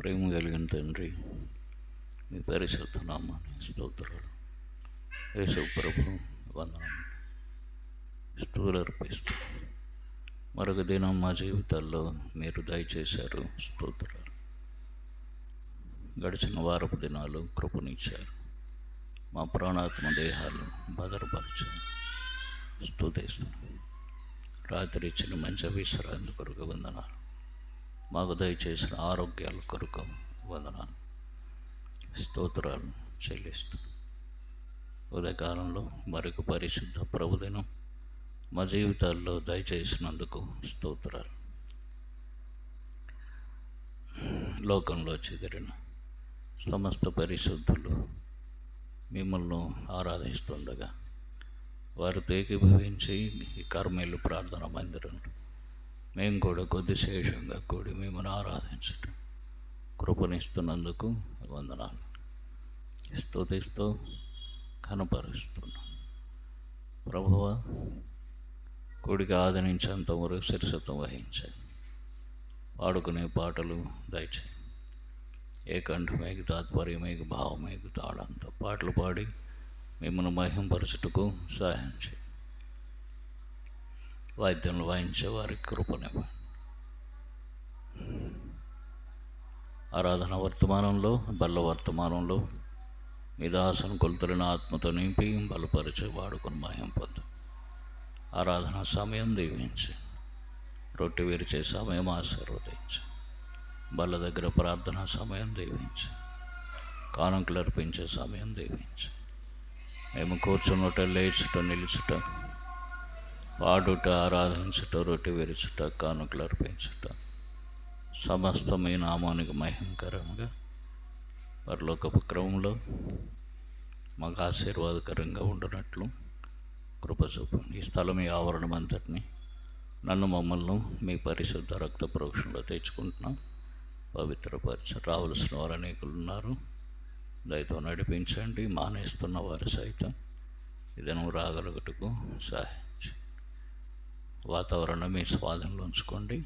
ప్రేమ కలిగిన తండ్రి, మీ పరిశుద్ధ నామాన్ని స్తోత్రాలు. యేసు ప్రభు వందనాలు స్తుతులు అర్పిస్తూ మరొక దినం మా జీవితాల్లో మీరు దయచేశారు. స్తోత్రాలు. గడిచిన వారపు దినాలు కృపనిచ్చారు. మా ప్రాణాత్మ దేహాలు భద్రపరిచారు. స్తుతిస్తాం. రాత్రి ఇచ్చిన మంచి విశ్రాంతి కొరకు వందనాలు. మాకు దయచేసిన ఆరోగ్యాల కొరకు వందనాలు, స్తోత్రాలు చెల్లిస్తాం. ఉదయకాలంలో మరొక పరిశుద్ధ ప్రభుదినం మా జీవితాల్లో దయచేసినందుకు స్తోత్రాలు. లోకంలో చెదిరిన సమస్త పరిశుద్ధులు మిమ్మల్ని ఆరాధిస్తుండగా వారితో ఏకీభవించి ఈ కర్మేలు ప్రార్థన మందిరంలో మేము కూడా కొద్దిశేషంగా కూడి మిమ్మల్ని ఆరాధించటం కృపనిస్తున్నందుకు వందనాలు. స్తుతిస్తూ కనపరుస్తున్నాం. ప్రభువా, కూడికి ఆదరించేంత వరకు శిరసత్వం వహించాలి. పాడుకునే పాటలు దయచేయి. ఏ కంఠమేకి తాత్పర్యమేకి భావమేకి తాళంతో పాటలు పాడి మిమ్మల్ని మహింపరచుటకు సహాయం చేయి. వాయిద్యంలో వాయించే వారికి కృపనివ్వండి. ఆరాధన వర్తమానంలో బల్ల వర్తమానంలో మీ దాసను కొలుతున్న ఆత్మతో నింపి బలపరిచి వాడుకొని మహిం పొందు. ఆరాధన సమయం దీవించి, రొట్టె విరిచే సమయం ఆశీర్వదించి, బల్ల దగ్గర ప్రార్థన సమయం దీవించి, కానుకలు అర్పించే సమయం దీవించి, మేము కూర్చున్నట లేచుట నిలుచుట పాడుట ఆరాధించుట రొట్టె విరుచుట కానుకలు అర్పించుట సమస్త మీ నామానికి మహిమకరంగా పరలోకపు క్రమంలో మాకు ఆశీర్వాదకరంగా ఉండనట్లు కృప చూపండి. ఈ స్థలం ఈ ఆవరణం అంతటిని నన్ను మమ్మల్ని మీ పరిశుద్ధ రక్త ప్రోక్షణలో తెచ్చుకుంటున్నాం. పవిత్రపరచ రావలసిన వారు అనేకులు ఉన్నారు. దయతో నడిపించండి. మానేస్తున్న వారు సైతం ఇదను రాగలుగుటకు సహాయం. వాతావరణం మీ స్వాధీనంలో ఉంచుకోండి.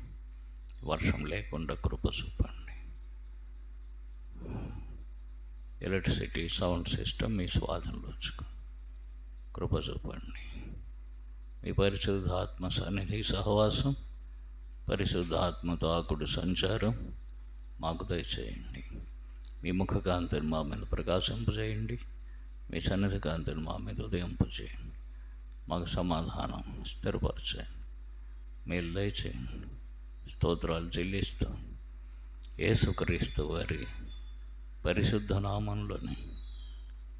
వర్షం లేకుండా కృప చూపండి. ఎలక్ట్రిసిటీ సౌండ్ సిస్టమ్ మీ స్వాధీనంలో ఉంచుకోండి. కృప చూపండి. మీ పరిశుద్ధ ఆత్మ సన్నిధి సహవాసం, పరిశుద్ధ ఆత్మతో ఆకుడు సంచారం మాకు దయచేయండి. మీ ముఖ కాంతిని మా మీద ప్రకాశింపజేయండి. మీ సన్నిధి కాంతిని మా మీద ఉదయింపజేయండి. మాకు సమాధానం స్థిరపరచండి. మేలు దయచేయండి. స్తోత్రాలు చెల్లిస్తాం. యేసుక్రీస్తు వారి పరిశుద్ధ నామంలోని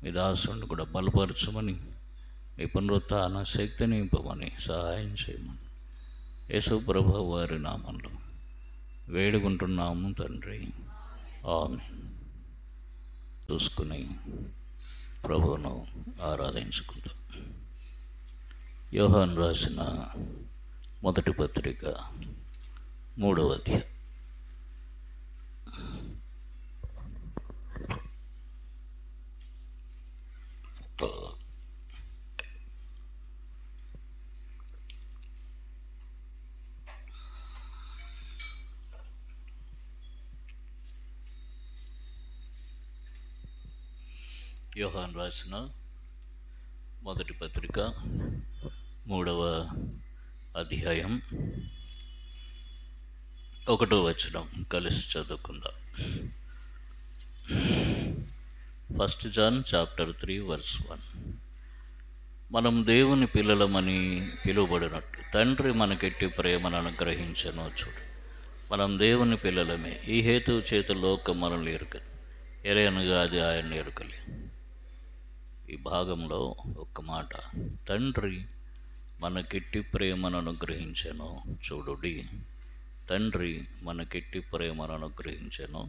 మీ దాసుని కూడా బలపరచమని, మీ పునరుత్థాన శక్తిని నింపమని సహాయం చేయమని యేసు ప్రభు వారి నామంలో వేడుకుంటున్నాము తండ్రి. ఆమేన్. చూసుకుని ప్రభువును ఆరాధించుకుందాం. యోహాను రాసిన మొదటి పత్రిక 3వ అధ్యాయం. యోహాను రాసిన మొదటి పత్రిక 3వ అధ్యాయం 1వ వచనం కలిసి చదువుకుందాం. 1 John chapter 3 verse 1. మనం దేవుని పిల్లలమని పిలువబడినట్లు తండ్రి మనకెట్టి ప్రేమను అనుగ్రహించనో చూడు. మనం దేవుని పిల్లలమే. ఈ హేతువు చేత లోకం మనల్ని ఎరుకదు, ఎరయనగా అది ఆయన ఎరుకలే. ఈ భాగంలో ఒక్క మాట, తండ్రి మనకెట్టి ప్రేమను అనుగ్రహించెను చూడుడి. తండ్రి మనకెట్టి ప్రేమను అనుగ్రహించెను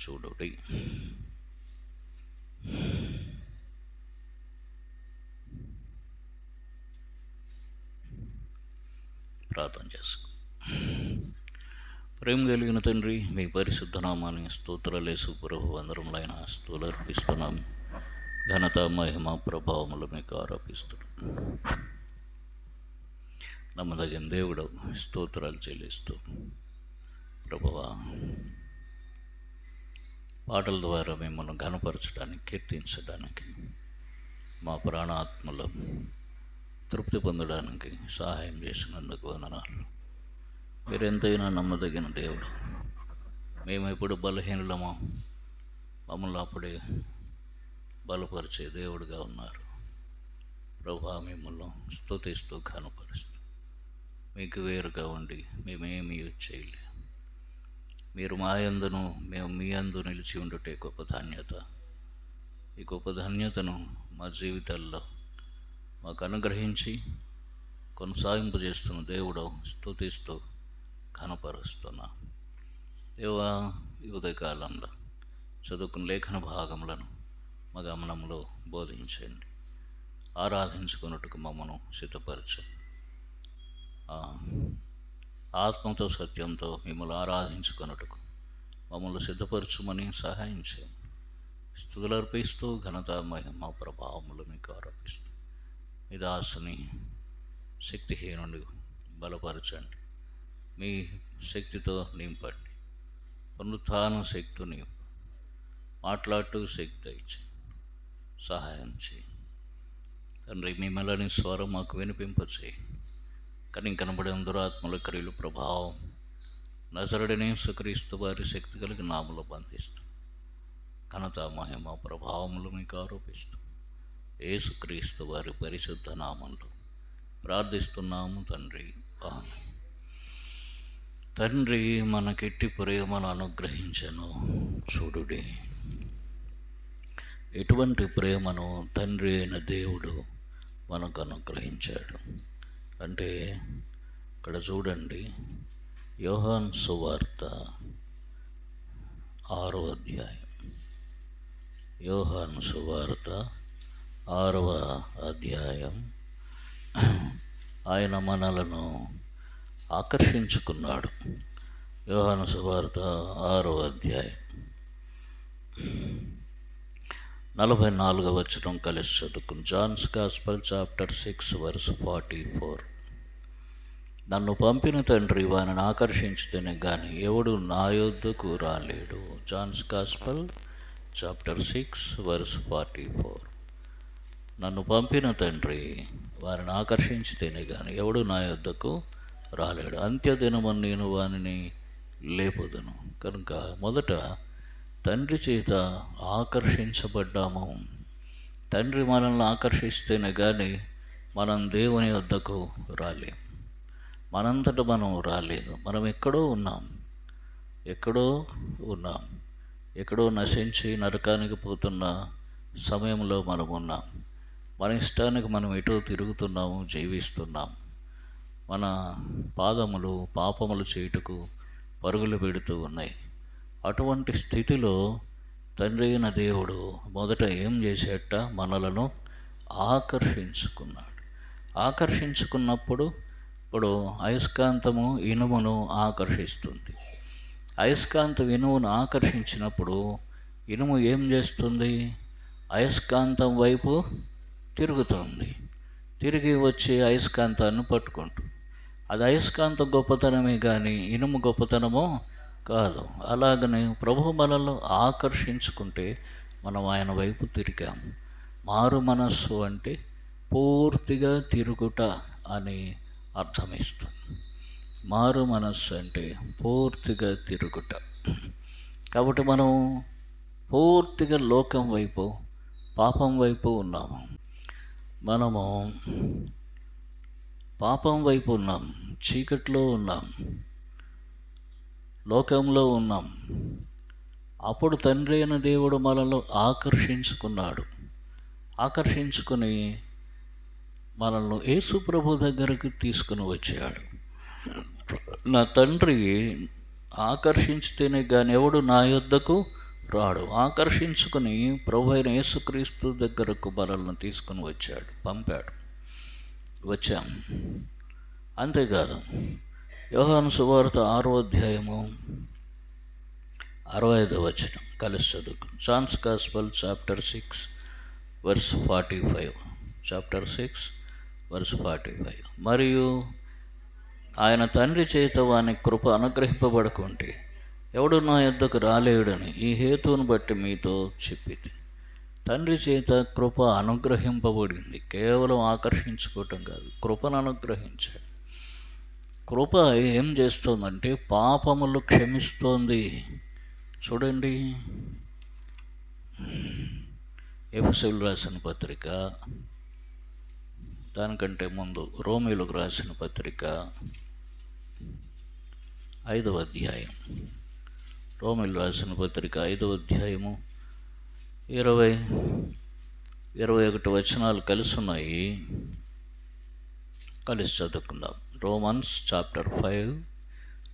చూడుడి. ప్రార్థన చేసుకో. ప్రేమ కలిగిన తండ్రి, మీ పరిశుద్ధ నామానికి స్తోత్రాలు యేసు ప్రభు వందరములైన స్తుతులు అర్పిస్తున్నాం. ఘనత మహిమ ప్రభావములు మీకు ఆరోపిస్తున్నాం. నమ్మదగిన దేవుడు స్తోత్రాలు చెల్లిస్తూ ప్రభువా పాటల ద్వారా మిమ్మల్ని ఘనపరచడానికి, కీర్తించడానికి, మా ప్రాణాత్మలో తృప్తి పొందడానికి సహాయం చేసినందుకు వందనాలు. మీరు ఎంతైనా నమ్మదగిన దేవుడు. మేము ఎప్పుడు బలహీనులమో మమ్మల్ని అప్పుడే బలపరిచే దేవుడుగా ఉన్నారు. ప్రభువా, మిమ్మల్ని స్తుతిస్తూ ఘనపరుస్తూ మీకు వేరుగా ఉండి మేమేమీ చేయలే. మీరు మా యందును మేము మీ యందు నిలిచి ఉండుటే గొప్ప ధన్యత. ఈ గొప్ప ధన్యతను మా జీవితాల్లో మాకు అనుగ్రహించి కొనసాగింపజేస్తున్న దేవుడు స్తుతిస్తూ ఘనపరుస్తున్నా. దేవా, ఈ ఉదయకాలంలో చదువుకున్న లేఖన భాగములను మా గమనంలో బోధించండి. ఆరాధించుకున్నట్టుకు మమ్మను సిద్ధపరచండి. ఆత్మతో సత్యంతో మిమ్మల్ని ఆరాధించుకున్నట్టుకు మమ్మల్ని సిద్ధపరచుమని సహాయం చేయండి. స్తుతులు అర్పిస్తూ ఘనత మహిమ ప్రభావములు మీకు ఆరోపిస్తూ మీ దాసుని శక్తిహీనుడు బలపరచండి. మీ శక్తితో నింపండి. పునరుత్థాన శక్తి నింపు. మాట్లాడుతూ శక్తి ఇచ్చి సహాయం చేయి తండ్రి. మిమ్మల్ని స్వరం మాకు వినిపింపచేయి. కానీ కనబడే దురాత్మల క్రియలు ప్రభావం నజరుడనే యేసుక్రీస్తు వారి శక్తి కలిగి నామలో బంధిస్తూ ఘనత మహిమ ప్రభావములు మీకు ఆరోపిస్తూ యేసుక్రీస్తు వారి పరిశుద్ధ నామంలో ప్రార్థిస్తున్నాము తండ్రి. ఆమేన్. తండ్రి మనకెట్టి ప్రేమను అనుగ్రహించను చూడుడి. ఎటువంటి ప్రేమను తండ్రి అయిన దేవుడు మనకు అనుగ్రహించాడు అంటే, ఇక్కడ చూడండి, యోహాను సువార్త 6వ అధ్యాయం. యోహాను సువార్త 6వ అధ్యాయం. ఆయన మనలను ఆకర్షించుకున్నాడు. యోహాను సువార్త 6వ అధ్యాయం 44వ వచనం కలిసి చదువుకుని. Johne's gospel chapter 6 verse 44. నన్ను పంపిన తండ్రి వారిని ఆకర్షించితేనే కానీ ఎవడు నా యొద్దకు రాలేడు. Johne's gospel chapter 6 verse 44. నన్ను పంపిన తండ్రి వారిని ఆకర్షించితేనే కానీ ఎవడు నా యొద్దకు రాలేడు. అంత్యదినమని నేను వానిని లేపుదును. కనుక మొదట తండ్రి చేత ఆకర్షించబడ్డాము. తండ్రి మనల్ని ఆకర్షిస్తేనే కానీ మనం దేవుని వద్దకు రాలేం. మనంతట మనం రాలేదు. మనం ఎక్కడో ఉన్నాం, ఎక్కడో నశించి నరకానికి పోతున్న సమయంలో మనం ఉన్నాం. మన ఇష్టానికి మనం ఎటో తిరుగుతున్నాము, జీవిస్తున్నాం. మన పాదములు పాపములు చేయుటకు పరుగులు పెడుతూ ఉన్నాయి. అటువంటి స్థితిలో తండ్రి అయిన దేవుడు మొదట ఏం చేసేట, మనలను ఆకర్షించుకున్నాడు. ఆకర్షించుకున్నప్పుడు ఇప్పుడు అయస్కాంతము ఇనుమును ఆకర్షిస్తుంది. అయస్కాంతం ఇనుమును ఆకర్షించినప్పుడు ఇనుము ఏం చేస్తుంది? అయస్కాంతం వైపు తిరుగుతుంది. తిరిగి వచ్చి అయస్కాంతాన్ని పట్టుకుంటుంది. అది అయస్కాంత గొప్పతనమే కానీ ఇనుము గొప్పతనమో కాదు. అలాగనే ప్రభు మనల్ని ఆకర్షించుకుంటే మనం ఆయన వైపు తిరిగాము. మారు మనస్సు అంటే పూర్తిగా తిరుగుట అని అర్థమిస్తుంది. మారు మనస్సు అంటే పూర్తిగా తిరుగుట. కాబట్టి మనం పూర్తిగా లోకం వైపు, పాపం వైపు ఉన్నాము. మనము పాపం వైపు ఉన్నాం, చీకట్లో ఉన్నాం, లోకంలో ఉన్నాం. అప్పుడు తండ్రి అయిన దేవుడు మనల్ని ఆకర్షించుకున్నాడు. ఆకర్షించుకుని మనల్ని యేసు ప్రభు దగ్గరకు తీసుకుని వచ్చాడు. నా తండ్రి ఆకర్షించితేనే కానీ ఎవడు నా యొద్దకు రాడు. ఆకర్షించుకుని ప్రభు అయిన యేసుక్రీస్తు దగ్గరకు మనల్ని తీసుకుని వచ్చాడు, పంపాడు. వచ్చాం. అంతేకాదు, యోహాను సువార్త 6వ అధ్యాయము 65వ వచనం కలిసి చదువుకు. Johne's gospel chapter 6 verse 45. Chapter 6 verse 45. మరియు ఆయన తండ్రి చేత వాని కృప అనుగ్రహింపబడుకుంటే ఎవడు నా యొద్దకు రాలేడని ఈ హేతువును బట్టి మీతో చెప్పితి. తండ్రి చేత కృప అనుగ్రహింపబడింది. కేవలం ఆకర్షించుకోవటం కాదు, కృపను అనుగ్రహించాడు. కృప ఏం చేస్తుందంటే పాపములు క్షమిస్తోంది. చూడండి, ఎఫెసీయులకు రాసిన పత్రిక, దానికంటే ముందు రోమీయులకు రాసిన పత్రిక 5వ అధ్యాయం. రోమీయులకు రాసిన పత్రిక 5వ అధ్యాయము 20-21 వచనాలు కలిసి ఉన్నాయి. కలిసి చదువుకుందాం. Romans chapter 5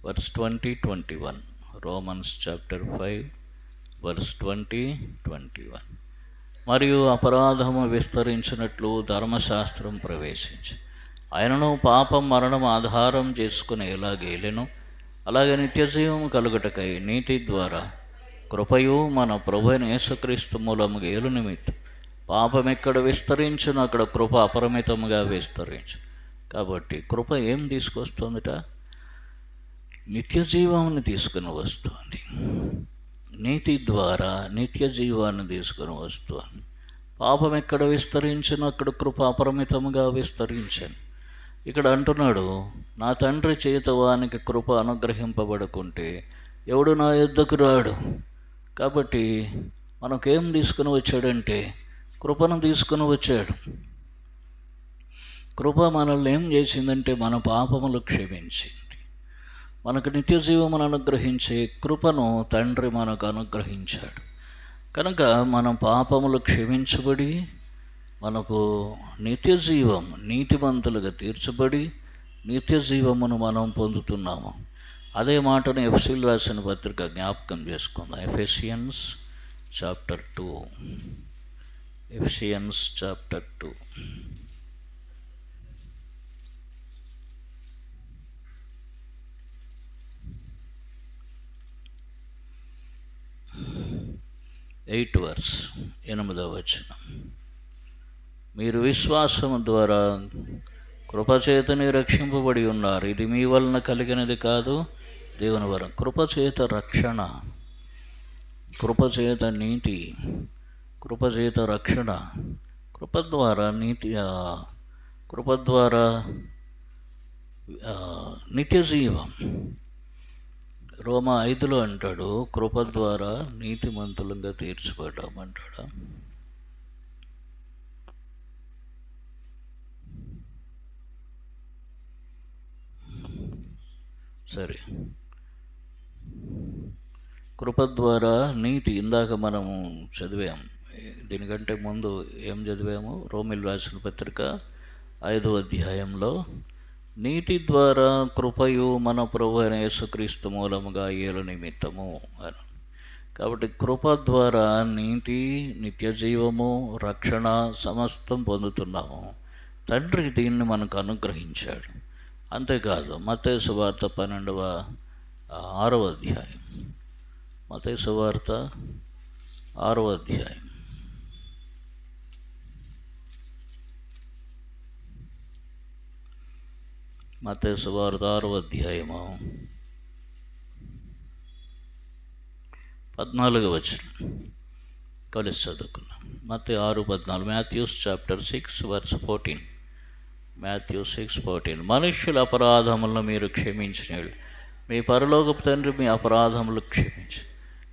verse 20-21. Romans chapter 5 verse 20-21. మరియు అపరాధము విస్తరించినట్లు ధర్మశాస్త్రం ప్రవేశించి ఆయనను పాపం మరణం ఆధారం చేసుకుని ఎలాగేలెను, అలాగే నిత్యజీవం కలుగుటకై నీతి ద్వారా కృపయు మన ప్రభువైన యేసుక్రీస్తు మూలముగా ఏలు నిమిత్తం పాపం ఎక్కడ విస్తరించును అక్కడ కృప అపరిమితముగా విస్తరించు. కాబట్టి కృప ఏం తీసుకొస్తుందిట? నిత్య జీవాన్ని తీసుకుని వస్తుంది. నీతి ద్వారా నిత్య జీవాన్ని తీసుకుని వస్తుంది. పాపం ఎక్కడ విస్తరించును అక్కడ కృప అపరిమితముగా విస్తరించాను. ఇక్కడ అంటున్నాడు, నా తండ్రి చేత వానికి కృప అనుగ్రహింపబడకుంటే ఎవడు నా యొద్దకు రాడు. కాబట్టి మనకేం తీసుకుని వచ్చాడంటే కృపను తీసుకుని వచ్చాడు. కృప మనల్ని ఏం చేసిందంటే మన పాపములు క్షమించింది. మనకు నిత్య జీవమును అనుగ్రహించే కృపను తండ్రి మనకు అనుగ్రహించాడు. కనుక మన పాపములు క్షమించబడి మనకు నిత్య జీవం, నీతిమంతులుగా తీర్చబడి నిత్య జీవమును మనం పొందుతున్నాము. అదే మాటను ఎఫెసీయులకు రాసిన పత్రిక జ్ఞాపకం చేసుకుందాం. Ephesians chapter 2. Ephesians chapter 2. Verse 8వ వచనం. మీరు విశ్వాసము ద్వారా కృపచేతనే రక్షింపబడి ఉన్నారు. ఇది మీ వలన కలిగినది కాదు, దేవుని వరం. కృపచేత రక్షణ, కృపచేత నీతి, కృపచేత రక్షణ, కృప ద్వారా నీతి, కృప ద్వారా నిత్య జీవం. రోమా 5లో అంటాడు, కృప ద్వారా నీతిమంతులుగా తీర్చబడ్డామంటాడా? సరే, కృప ద్వారా నీతి ఇందాక మనము చదివాము. దీనికంటే ముందు ఏం చదివాము? రోమీయులకు రాసిన పత్రిక 5వ అధ్యాయంలో నీతి ద్వారా కృపయు మన ప్రభువైన యేసుక్రీస్తు మూలముగా ఏలు నిమిత్తము అని. కాబట్టి కృప ద్వారా నీతి, నిత్య జీవము, రక్షణ సమస్తం పొందుతున్నాము. తండ్రి దీన్ని మనకు అనుగ్రహించాడు. అంతేకాదు, మత్తయి సువార్త 6వ అధ్యాయం, మత్తయి సువార్త 6వ అధ్యాయం, మత్తయి సువార్త 6వ అధ్యాయము 14వ వచనం కలిసి చదువుకున్నాం. మత్తయి 6:14. Matthew's chapter 6 verse 14. మాథ్యూ 6:14. మనుష్యుల అపరాధములను మీరు క్షమించినట్లు మీ పరలోకపు తండ్రి మీ అపరాధములు క్షమించి.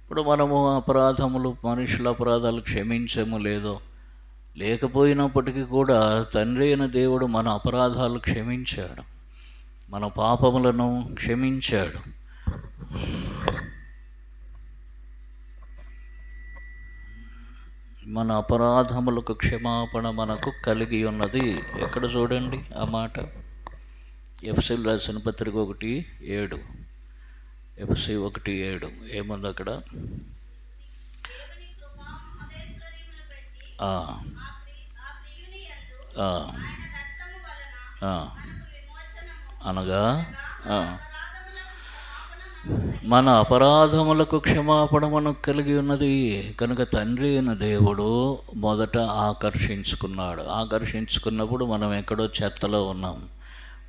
ఇప్పుడు మనము అపరాధములు, మనుషుల అపరాధాలు క్షమించము లేదో, లేకపోయినప్పటికీ కూడా తండ్రి అయిన దేవుడు మన అపరాధాలు క్షమించాడు, మన పాపములను క్షమించాడు. మన అపరాధములకు క్షమాపణ మనకు కలిగి ఉన్నది. ఎక్కడ చూడండి ఆ మాట? ఎఫెసీయులకు రాసిన పత్రిక 1:7. ఎఫెసీ 1:7 ఏముంది అక్కడ? అనగా మన అపరాధములకు క్షమాపణ మనకు కలిగి ఉన్నది. కనుక తండ్రి అయిన దేవుడు మొదట ఆకర్షించుకున్నాడు. ఆకర్షించుకున్నప్పుడు మనం ఎక్కడో చెత్తలో ఉన్నాం,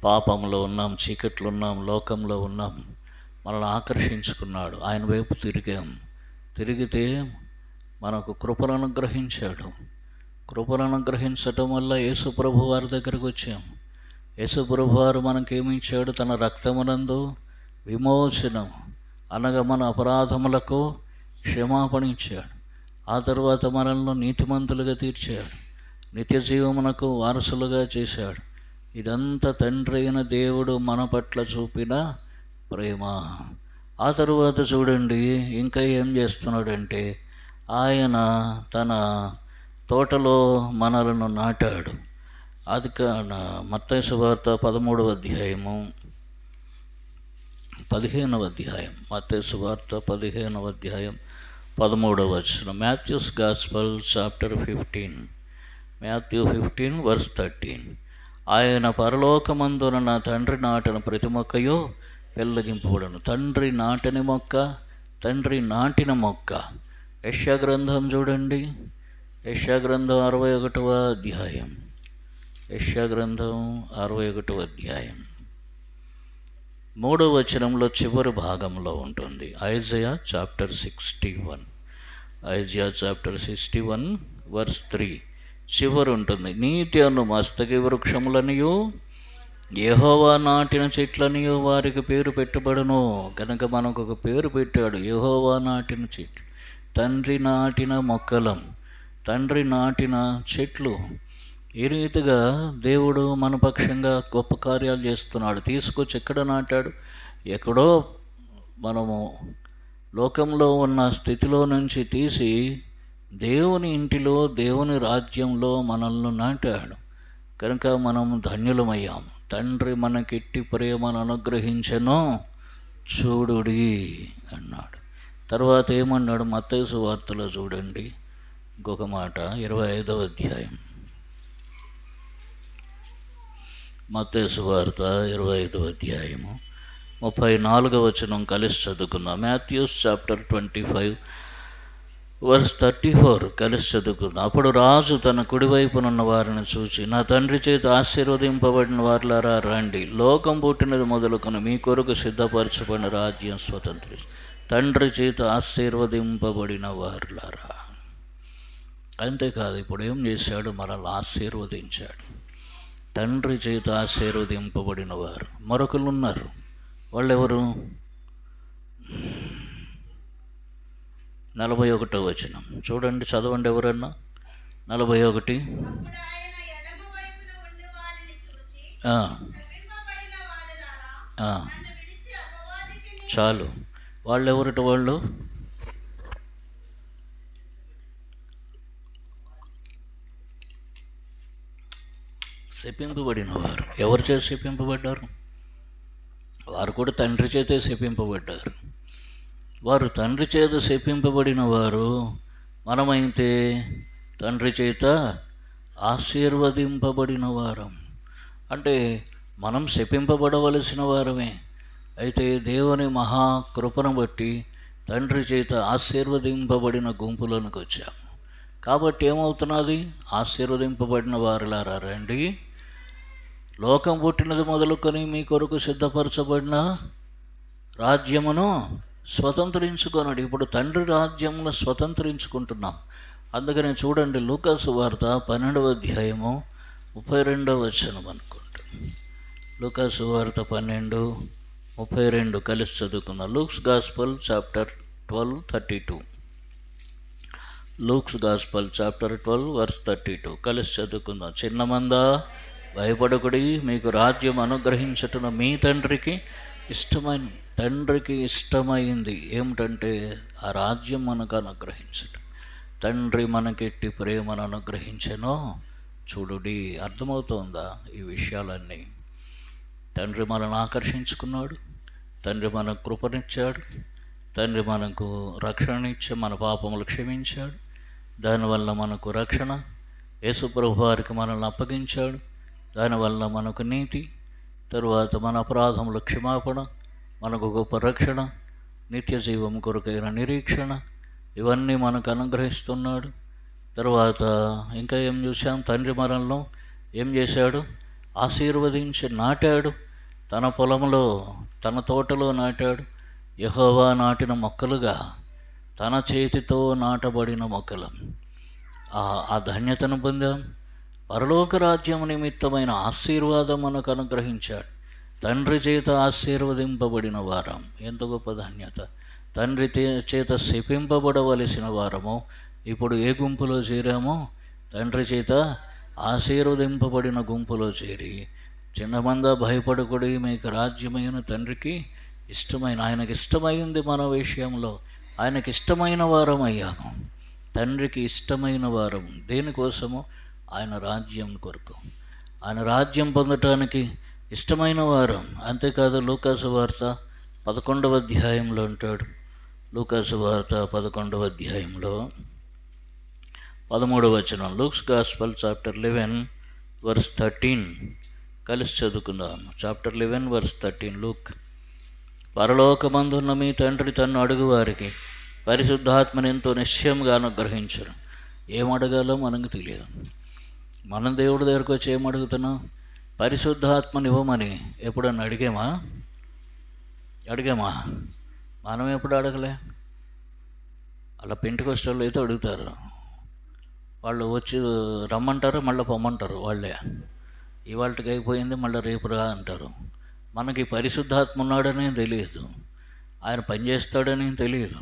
పాపంలో ఉన్నాం, చీకట్లో ఉన్నాం, లోకంలో ఉన్నాం. మనల్ని ఆకర్షించుకున్నాడు. ఆయన వైపు తిరిగాం. తిరిగితే మనకు కృపను అనుగ్రహించాడు. కృపను అనుగ్రహించటం వల్ల యేసుప్రభు వారి దగ్గరకు వచ్చాం. యేసుప్రభు వారు మనకేమిచ్చాడు? తన రక్తమునందు విమోచనం అనగా మన అపరాధములకు క్షమాపణ ఇచ్చాడు. ఆ తర్వాత మనల్ని నీతిమంతులుగా తీర్చాడు. నిత్య జీవమునకు వారసులుగా చేశాడు. ఇదంతా తండ్రి అయిన దేవుడు మన పట్ల చూపిన ప్రేమ. ఆ తరువాత చూడండి ఇంకా ఏం చేస్తున్నాడంటే, ఆయన తన తోటలో మనలను నాటాడు. అది మత్తయి సువార్త 13వ అధ్యాయము 15వ అధ్యాయం, మత్తయి సువార్త 15వ అధ్యాయం 13వ వచనం. Matthew's gospel chapter 15, Matthew 15 verse 13. ఆయన పరలోకమందున నా తండ్రి నాటిన ప్రతి మొక్కయో పెళ్ళగింపబడును. తండ్రి నాటని మొక్క, తండ్రి నాటిన మొక్క. యెషయా గ్రంథం చూడండి, యెషయా గ్రంథం 61వ అధ్యాయం, యెషయా గ్రంథం 61వ అధ్యాయం 3వ వచనంలో చివరి భాగంలో ఉంటుంది. Isaiah chapter 61, Isaiah chapter 61 verse 3 చివరి ఉంటుంది. నీతి అను మస్తకి వృక్షములనియు యెహోవా నాటిన చెట్లనియు వారికి పేరు పెట్టబడును. కనుక మనకు ఒక పేరు పెట్టాడు, యెహోవా నాటిన చెట్లు. తండ్రి నాటిన మొక్కలం, తండ్రి నాటిన చెట్లు. ఈ రీతిగా దేవుడు మన పక్షంగా గొప్ప కార్యాలు చేస్తున్నాడు. తీసుకొచ్చి ఎక్కడ నాటాడు? ఎక్కడో మనము లోకంలో ఉన్న స్థితిలో నుంచి తీసి దేవుని ఇంటిలో, దేవుని రాజ్యంలో మనల్ని నాటాడు. కనుక మనం ధన్యులమయ్యాము. తండ్రి మనకెట్టి ప్రేమను అనుగ్రహించెనో చూడుడి అన్నాడు. తర్వాత ఏమన్నాడు? మత్తయి సువార్తలో చూడండి ఇంకొక మాట, 25వ అధ్యాయం, మత్తయి సువార్త 25వ అధ్యాయము 34వ వచనం కలిసి చదువుకుందాం. మాథ్యూస్ చాప్టర్ 25 వర్స్ 34 కలిసి చదువుకుందాం. అప్పుడు రాజు తన కుడివైపునున్న వారిని చూచి, నా తండ్రి చేత ఆశీర్వదింపబడిన వారులారా రండి, లోకం పుట్టినది మొదలుకొని మీ కొరకు సిద్ధపరచబడిన రాజ్యం స్వతంత్రి. తండ్రి చేత ఆశీర్వదింపబడిన వారులారా. అంతేకాదు, ఇప్పుడు ఏం చేశాడు? మనల్ని ఆశీర్వదించాడు. తండ్రి చేత ఆశీర్వదింపబడిన వారు మరొకరు ఉన్నారు. వాళ్ళెవరు? 41వ వచనం చూడండి, చదవండి ఎవరన్నా. 41. చాలు. వాళ్ళెవరట? వాళ్ళు శపింపబడిన వారు. ఎవరి చేత శపింపబడ్డారు? వారు కూడా తండ్రి చేతే శపింపబడ్డారు. వారు తండ్రి చేత శపింపబడిన వారు. మనమైతే తండ్రి చేత ఆశీర్వదింపబడిన వారం. అంటే మనం శపింపబడవలసిన వారమే. అయితే దేవుని మహాకృపను బట్టి తండ్రి చేత ఆశీర్వదింపబడిన గుంపులోనికి వచ్చాము. కాబట్టి ఏమవుతున్నది? ఆశీర్వదింపబడిన వారులారా రండి, లోకం పుట్టినది మొదలుకొని మీ కొరకు సిద్ధపరచబడిన రాజ్యమును స్వతంత్రించుకొనడు. ఇప్పుడు తండ్రి రాజ్యమును స్వతంత్రించుకుంటున్నాం. అందుకని చూడండి, లూకా సువార్త 12వ అధ్యాయము 32వ వచనం అనుకుంటా. లూకా సువార్త 12:32 కలిసి చదువుకుందాం. Luke's gospel chapter 12:32. Luke's gospel chapter 12 verse 32 కలిసి చదువుకుందాం. చిన్నమంద భయపడకుడి, మీకు రాజ్యం అనుగ్రహించటం మీ తండ్రికి ఇష్టమైన. తండ్రికి ఇష్టమైంది ఏమిటంటే ఆ రాజ్యం మనకు అనుగ్రహించటం. తండ్రి మనకెట్టి ప్రేమను అనుగ్రహించెనో చూడుడి. అర్థమవుతోందా ఈ విషయాలన్నీ? తండ్రి మనల్ని ఆకర్షించుకున్నాడు, తండ్రి మనకు కృపనిచ్చాడు, తండ్రి మనకు రక్షణ ఇచ్చి మన పాపములు క్షమించాడు. దానివల్ల మనకు రక్షణ. యేసుప్రభు వారికి మనల్ని అప్పగించాడు, దానివల్ల మనకు నీతి. తరువాత మన అపరాధముల క్షమాపణ, మనకు గొప్ప రక్షణ, నిత్య జీవం కొరకైన నిరీక్షణ, ఇవన్నీ మనకు అనుగ్రహిస్తున్నాడు. తర్వాత ఇంకా ఏం చూసాం? తండ్రి మనల్ని ఏం చేశాడు? ఆశీర్వదించి నాటాడు. తన పొలంలో, తన తోటలో నాటాడు. యెహోవా నాటిన మొక్కలుగా, తన చేతితో నాటబడిన మొక్కలు. ఆ ధన్యతను పొందాం. పరలోక రాజ్యం నిమిత్తమైన ఆశీర్వాదం మనకు అనుగ్రహించాడు. తండ్రి చేత ఆశీర్వదింపబడిన వారం. ఎంత గొప్ప ధన్యత! తండ్రి చేత శపింపబడవలసిన వారము ఇప్పుడు ఏ గుంపులో చేరామో, తండ్రి చేత ఆశీర్వదింపబడిన గుంపులో చేరి, చిన్నమంద భయపడకుడి, మీకు రాజ్యమైన తండ్రికి ఇష్టమైన, ఆయనకి ఇష్టమైంది మన విషయంలో, ఆయనకి ఇష్టమైన వారం అయ్యాము. తండ్రికి ఇష్టమైన వారం దేనికోసము? ఆయన రాజ్యం కొరకు, ఆయన రాజ్యం పొందటానికి ఇష్టమైన వారం. అంతేకాదు, లూకాసు వార్త 11వ అధ్యాయంలో అంటాడు. లూకాసు వార్త 11వ అధ్యాయంలో 13వ వచనం. లూక్స్ గాస్పల్ చాప్టర్ 11 వర్స్ 13 కలిసి చదువుకుందాము. Chapter 11 verse 13. లూక్. పరలోకమందున్న మీ తండ్రి తన్ను అడుగు వారికి పరిశుద్ధాత్మని ఎంతో నిశ్చయంగా అనుగ్రహించరు. ఏమడగాలో మనకు తెలియదు. మనం దేవుడి దగ్గరకు వచ్చి ఏమడుగుతున్నాం? పరిశుద్ధాత్మని ఇవ్వమని ఎప్పుడన్నా అడిగామా? మనం ఎప్పుడు అడగలే. అలా పెంటెకొస్తేళ్ళు అయితే అడుగుతారు. వాళ్ళు వచ్చి రమ్మంటారు, మళ్ళీ పొమ్మంటారు. వాళ్ళే ఇవాళకి అయిపోయింది, మళ్ళీ రేపు రా అంటారు. మనకి పరిశుద్ధాత్మ ఉన్నాడని తెలియదు, ఆయన పనిచేస్తాడని తెలియదు.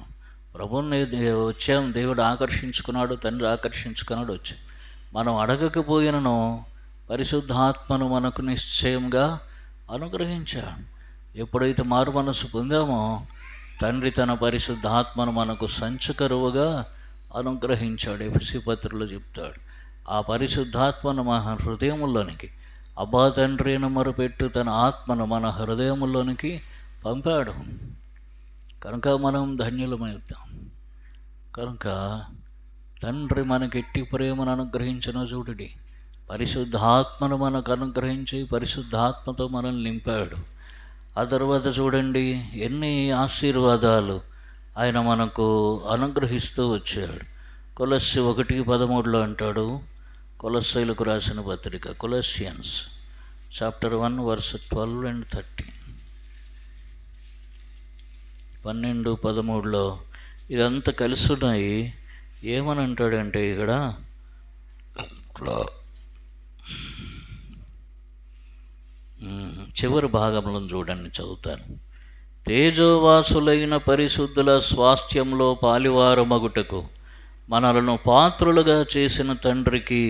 ప్రభువుని వచ్చాం, దేవుడు ఆకర్షించుకున్నాడు, తండ్రి ఆకర్షించుకున్నాడు, వచ్చాం. మనం అడగకపోయినను పరిశుద్ధాత్మను మనకు నిశ్చయంగా అనుగ్రహించాడు. ఎప్పుడైతే మారు మనసు పొందామో, తండ్రి తన పరిశుద్ధాత్మను మనకు సంచకరువుగా అనుగ్రహించాడు. ఎఫెసీ పత్రికలో చెప్తాడు. ఆ పరిశుద్ధాత్మను మన హృదయముల్లోనికి, అబ్బా తండ్రి అని మొరపెట్టు తన ఆత్మను మన హృదయముల్లోనికి పంపాడు. కనుక మనం ధన్యులమవుతాం. కనుక తండ్రి మనకి ఎట్టి ప్రేమను అనుగ్రహించిన చూడండి, పరిశుద్ధాత్మను మనకు అనుగ్రహించి పరిశుద్ధాత్మతో మనల్ని నింపాడు. ఆ తర్వాత చూడండి ఎన్ని ఆశీర్వాదాలు ఆయన మనకు అనుగ్రహిస్తూ వచ్చాడు. కొలస్సి 1:13 అంటాడు. కొలస్సీలకు రాసిన పత్రిక, కొలస్సియన్స్ చాప్టర్ 1 వర్స్ 12 and 13. 12-13 ఇదంతా కలిసి ఉన్నాయి. ఏమని అంటాడంటే ఇక్కడ చివరి భాగంలో చూడండి, చదువుతాను. తేజోవాసులైన పరిశుద్ధుల స్వాస్థ్యంలో పాలివారమగుటకు మనలను పాత్రులుగా చేసిన తండ్రికి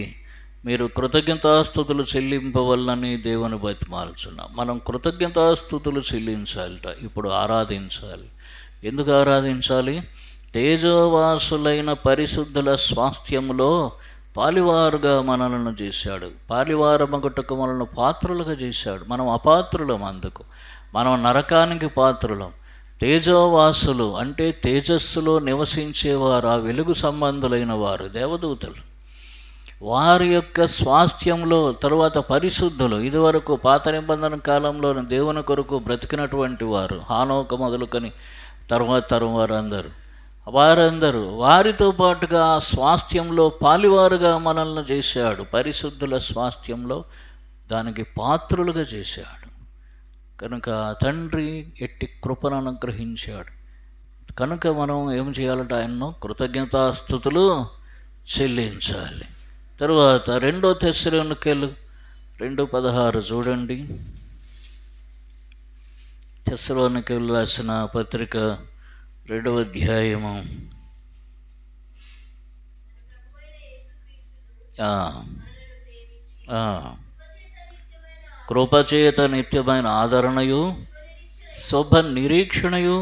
మీరు కృతజ్ఞతాస్తుతులు చెల్లింపవల్లని దేవుని బతిమాలుచున్నాం. మనం కృతజ్ఞతాస్తుతులు చెల్లించాలట. ఇప్పుడు ఆరాధించాలి. ఎందుకు ఆరాధించాలి? తేజోవాసులైన పరిశుద్ధుల స్వాస్థ్యంలో పాలివారుగా మనలను చేశాడు. పాలివారమగుటకు మనల్ని పాత్రులుగా చేశాడు. మనం అపాత్రులం, అందుకు మనం నరకానికి పాత్రులం. తేజోవాసులు అంటే తేజస్సులో నివసించేవారు, ఆ వెలుగు సంబంధులైన వారు, దేవదూతలు. వారి యొక్క స్వాస్థ్యంలో తరువాత పరిశుద్ధులు, ఇదివరకు పాత నిబంధన కాలంలో దేవుని కొరకు బ్రతికినటువంటి వారు, హానోక మొదలుకొని తర్వాత వారందరూ వారితో పాటుగా ఆ స్వాస్థ్యంలో పాలివారుగా మనల్ని చేశాడు. పరిశుద్ధుల స్వాస్థ్యంలో దానికి పాత్రులుగా చేశాడు. కనుక తండ్రి ఎట్టి కృపను అనుగ్రహించాడు. కనుక మనం ఏం చేయాలంటే ఆయన్ను కృతజ్ఞతాస్తుతులు చెల్లించాలి. తరువాత 2 తెస్సలోనికీయులు 2:16 చూడండి. తెస్సలోనికీయులు రాసిన పత్రిక 2వ అధ్యాయము కృపచేత నిత్యమైన ఆదరణయు శుభ నిరీక్షణయు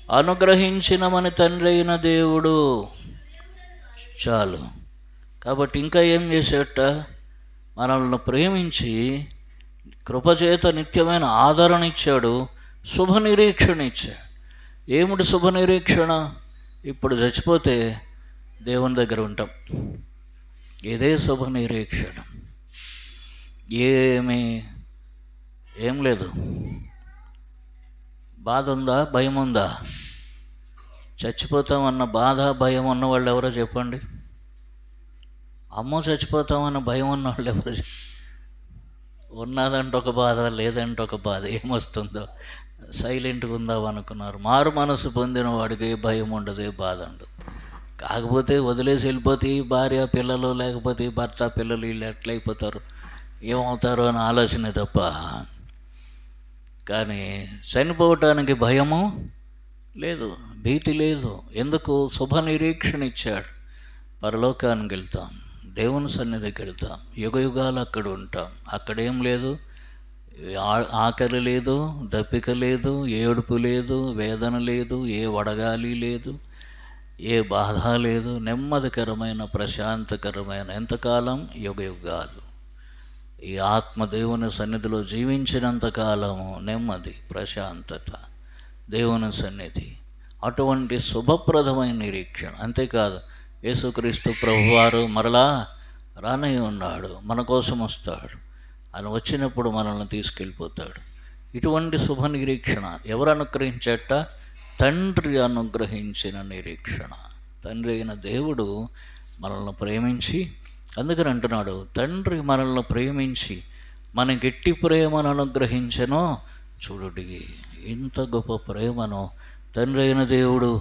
అనుగ్రహించిన మన తండ్రి అయిన దేవుడు. చాలు. కాబట్టి ఇంకా ఏం చేసేట? మనల్ని ప్రేమించి కృపచేత నిత్యమైన ఆదరణ ఇచ్చాడు, శుభ నిరీక్షణ ఇచ్చాడు. ఏమిటి శుభ నిరీక్షణ? ఇప్పుడు చచ్చిపోతే దేవుని దగ్గర ఉంటాం. ఇదే శుభ నిరీక్షణ. ఏం లేదు. బాధ ఉందా? భయం ఉందా? చచ్చిపోతామన్న బాధ భయం ఉన్నవాళ్ళు ఎవరో చెప్పండి. అమ్మో చచ్చిపోతామన్న భయం ఉన్నవాళ్ళు ఎవరో ఉన్నదంటే ఒక బాధ, లేదంటే ఒక బాధ. ఏమొస్తుందో సైలెంట్గా ఉందాం అనుకున్నారు. మారు మనసు పొందిన వాడికి ఏ భయం ఉండదు, ఏ బాధ ఉండదు. కాకపోతే వదిలేసి వెళ్ళిపోతే భార్య పిల్లలు, లేకపోతే భర్త పిల్లలు వీళ్ళు ఎట్లయిపోతారు, ఏమవుతారు అని ఆలోచన తప్ప. కానీ చనిపోవటానికి భయము లేదు, భీతి లేదు. ఎందుకు? శుభ నిరీక్షణ ఇచ్చాడు. పరలోకానికి వెళ్తాం, దేవుని సన్నిధికి వెళ్తాం, యుగ యుగాలు అక్కడ ఉంటాం. అక్కడేం లేదు, ఆకలి లేదు, దప్పిక లేదు, ఏడుపు లేదు, వేదన లేదు, ఏ వడగాలి లేదు, ఏ బాధ లేదు. నెమ్మదికరమైన ప్రశాంతకరమైన ఎంతకాలం? యుగ యుగాలు. ఈ ఆత్మదేవుని సన్నిధిలో జీవించినంతకాలము నెమ్మది, ప్రశాంతత, దేవుని సన్నిధి. అటువంటి శుభప్రదమైన నిరీక్షణ. అంతేకాదు, యేసుక్రీస్తు ప్రభువారు మరలా రానే ఉన్నాడు, మన కోసం వస్తాడు. ఆయన వచ్చినప్పుడు మనల్ని తీసుకెళ్ళిపోతాడు. ఇటువంటి శుభ నిరీక్షణ ఎవరు అనుగ్రహించట? తండ్రి అనుగ్రహించిన నిరీక్షణ. తండ్రి అయిన దేవుడు మనల్ని ప్రేమించి, అందుకని అంటున్నాడు, తండ్రి మనల్ని ప్రేమించి మనకెట్టి ప్రేమను అనుగ్రహించెనో చూడుడి. ఇంత గొప్ప ప్రేమను తండ్రి అయిన దేవుడు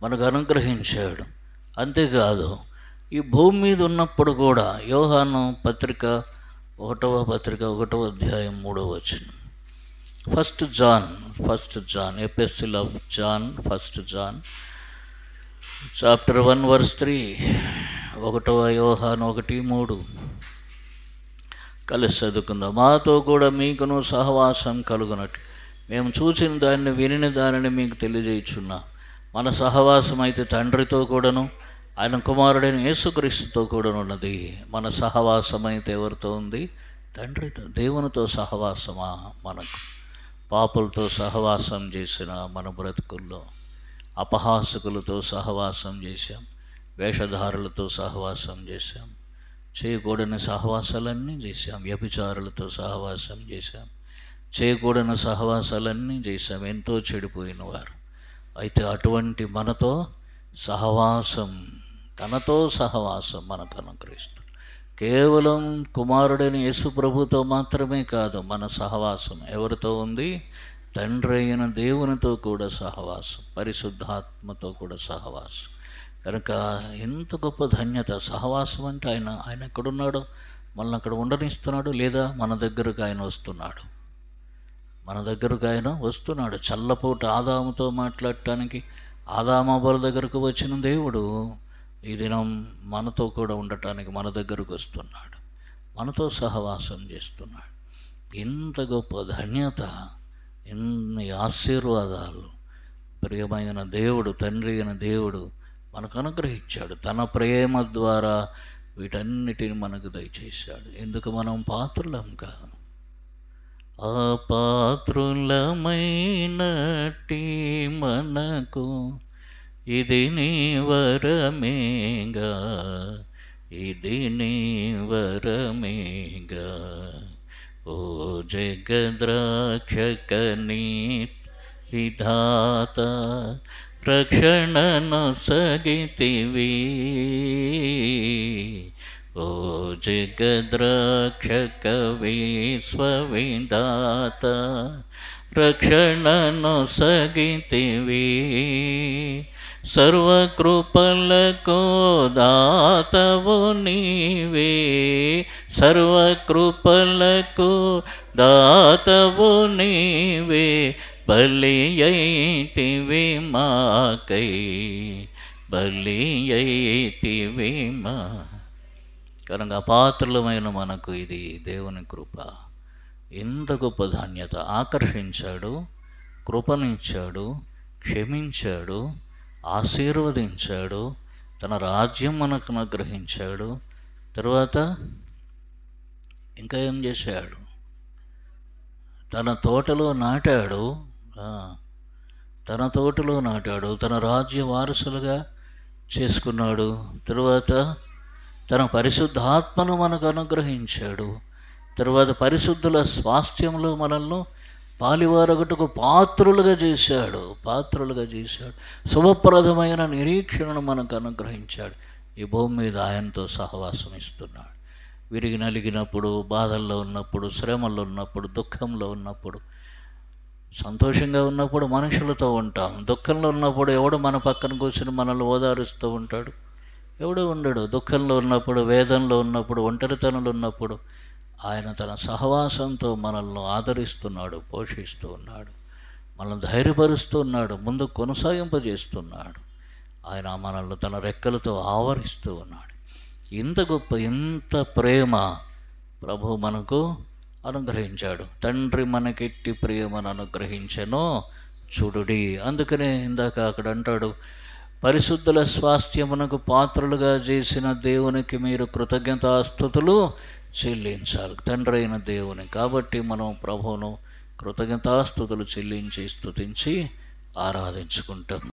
మనకు అనుగ్రహించాడు. అంతేకాదు, ఈ భూమి మీద ఉన్నప్పుడు కూడా యోహాను పత్రిక 1వ అధ్యాయం 3వ వచనం, first John epistle of John, first John chapter 1 verse 3, 1వ యోహాను 1:3 కలిసి చదువుకుందాం. మాతో కూడా మీకును సహవాసం కలుగునట్లు మేము చూసిన దాన్ని, వినిన దానిని మీకు తెలియజేయుచున్నాం. మన సహవాసం అయితే తండ్రితో కూడాను ఆయన కుమారుడైన యేసుక్రీస్తుతో కూడా ఉన్నది. మన సహవాసం అయితే ఎవరితో ఉంది? తండ్రితో, దేవునితో సహవాసమా మనకు? పాపులతో సహవాసం చేసిన మన బ్రతుకుల్లో అపహాసకులతో సహవాసం చేశాం, వేషధారులతో సహవాసం చేశాం, చేయకూడని సహవాసాలన్నీ చేశాం, వ్యభిచారులతో సహవాసం చేశాం, చేయకూడని సహవాసాలన్నీ చేశాం, ఎంతో చెడిపోయిన వారు. అయితే అటువంటి మనతో సహవాసం, తనతో సహవాసం మనకు అనుగ్రహిస్తుంది. కేవలం కుమారుడైన యేసు ప్రభుతో మాత్రమే కాదు, మన సహవాసం ఎవరితో ఉంది? తండ్రి అయిన దేవునితో కూడా సహవాసం, పరిశుద్ధాత్మతో కూడా సహవాసం. కనుక ఎంత గొప్ప ధన్యత సహవాసం అంటే. ఆయన ఎక్కడున్నాడో మనల్ని అక్కడ ఉండనిస్తున్నాడు, లేదా మన దగ్గరకు ఆయన వస్తున్నాడు. మన దగ్గరకు ఆయన వస్తున్నాడు. చల్లపూట ఆదాముతో మాట్లాడటానికి ఆదామవ్వల దగ్గరకు వచ్చిన దేవుడు ఈ దినం మనతో కూడా ఉండటానికి మన దగ్గరకు వస్తున్నాడు, మనతో సహవాసం చేస్తున్నాడు. ఇంత గొప్ప ధన్యత, ఎన్ని ఆశీర్వాదాలు ప్రియమైన దేవుడు, తండ్రి అయిన దేవుడు మనకు అనుగ్రహించాడు. తన ప్రేమ ద్వారా వీటన్నిటిని మనకు దయచేశాడు. ఎందుకు? మనం పాత్రులం కాదు, అపాత్రులమైనట్టి మనకు ఇది నీ వరమేగా, ఇది నీ వరమేగా. ఓ జగద్రక్షకనీ విధాత, రక్షణను సగితివి. ఓ జగద్రక్షక విశ్వవిధాత, రక్షణను సగితివి. సర్వకృపలకు దాతవు నీవే, సర్వకృపలకు దాతవు నీవే. బలి అయితివి మాకై, బలి అయితివి మా. కనుక అపాత్రులమైన మనకు ఇది దేవుని కృప. ఎంత గొప్ప ధాన్యత! ఆకర్షించాడు, కృపనిచ్చాడు, క్షమించాడు, ఆశీర్వదించాడు, తన రాజ్యం మనకు అనుగ్రహించాడు. తర్వాత ఇంకా ఏం చేశాడు? తన తోటలో నాటాడు, తన రాజ్య వారసులుగా చేసుకున్నాడు. తరువాత తన పరిశుద్ధాత్మను మనకు అనుగ్రహించాడు. తర్వాత పరిశుద్ధుల స్వాస్థ్యంలో మనల్ని పాలివారొకటుకు పాత్రులుగా చేశాడు. శుభప్రదమైన నిరీక్షణను మనకు అనుగ్రహించాడు. ఈ భూమి మీద ఆయనతో సహవాసం ఇస్తున్నాడు. విరిగి నలిగినప్పుడు, బాధల్లో ఉన్నప్పుడు, శ్రమల్లో ఉన్నప్పుడు, దుఃఖంలో ఉన్నప్పుడు, సంతోషంగా ఉన్నప్పుడు మనుషులతో ఉంటాం, దుఃఖంలో ఉన్నప్పుడు ఎవడు మన పక్కన కూర్చుని మనల్ని ఓదారుస్తూ ఉంటాడు? ఎవడు ఉండడు. దుఃఖంలో ఉన్నప్పుడు, వేదనలో ఉన్నప్పుడు, ఒంటరితనంలో ఉన్నప్పుడు ఆయన తన సహవాసంతో మనల్ని ఆదరిస్తున్నాడు, పోషిస్తూ ఉన్నాడు, మనల్ని ధైర్యపరుస్తూ ఉన్నాడు, ముందుకు కొనసాగింపజేస్తున్నాడు. ఆయన మనల్ని తన రెక్కలతో ఆవరిస్తూ ఉన్నాడు. ఇంత గొప్ప, ఇంత ప్రేమ ప్రభు మనకు అనుగ్రహించాడు. తండ్రి మనకెట్టి ప్రేమను అనుగ్రహించెనో చూడుడి. అందుకనే ఇందాక అక్కడ అంటాడు, పరిశుద్ధుల స్వాస్థ్యమునకు పాత్రలుగా చేసిన దేవునికి మీరు కృతజ్ఞతాస్తుతులు చెల్లించాలి. తండ్రి అయిన దేవుని. కాబట్టి మనం ప్రభువును కృతజ్ఞతాస్తుతులు చెల్లించి స్తుతించి ఆరాధించుకుంటాం.